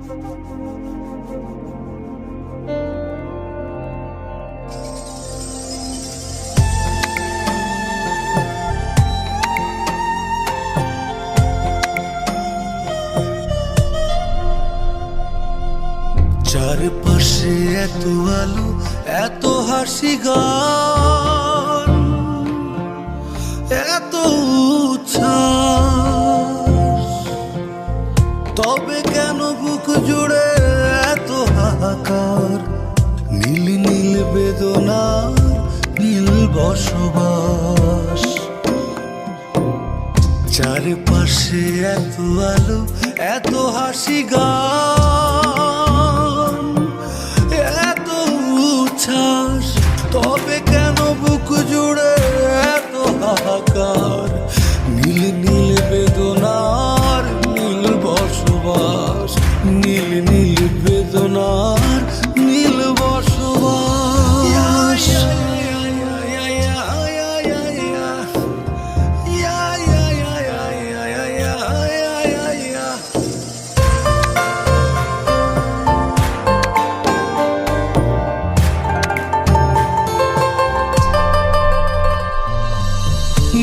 চারপাশে এত আলো, এত হাসি গান, এত উচ্ছ্বাস, তবে কেন বুক জুড়ে এত হাহাকার? নীল নীল বেদনার নীল বসবাস। চারপাশে এত আলো, এত হাসি গান, এত উচ্ছ্বাস, তবে কেন বুক জুড়ে এত হাহাকার? নীল নীল বেদনার নীল বসবাস, নীল নীল বেদনার নীল বসবাস।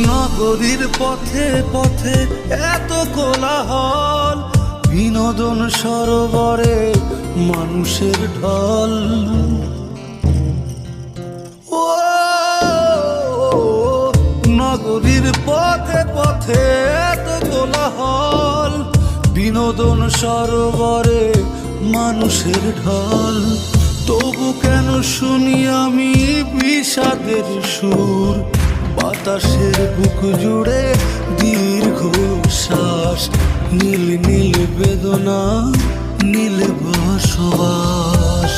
নগরীর পথে পথে এত কোলাহল, বিনোদন সরোবরে মানুষের ঢল। ও নগরীর পথে পথে এত কোলাহল, বিনোদন সরোবরে মানুষের ঢল। তবু কেন শুনি আমি বিষাদের সুর? বাতাসের বুক জুড়ে দীর্ঘ শ্বাস, নীল নীল বেদনা নীল বসবাস।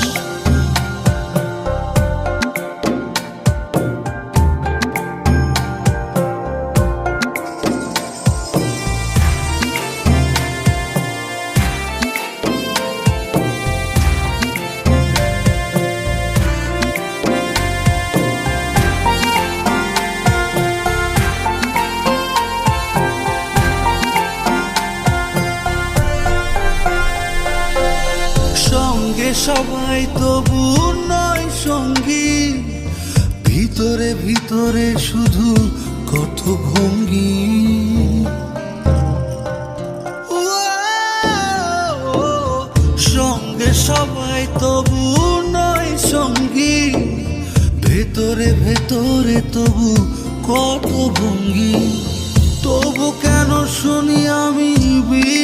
সবাই তবু নয় সঙ্গী, ভিতরে ভিতরে শুধু কত ভঙ্গি। সঙ্গে সবাই তবু নয় সঙ্গী, ভেতরে ভেতরে তবু কত ভঙ্গি। তবু কেন শুনি আমি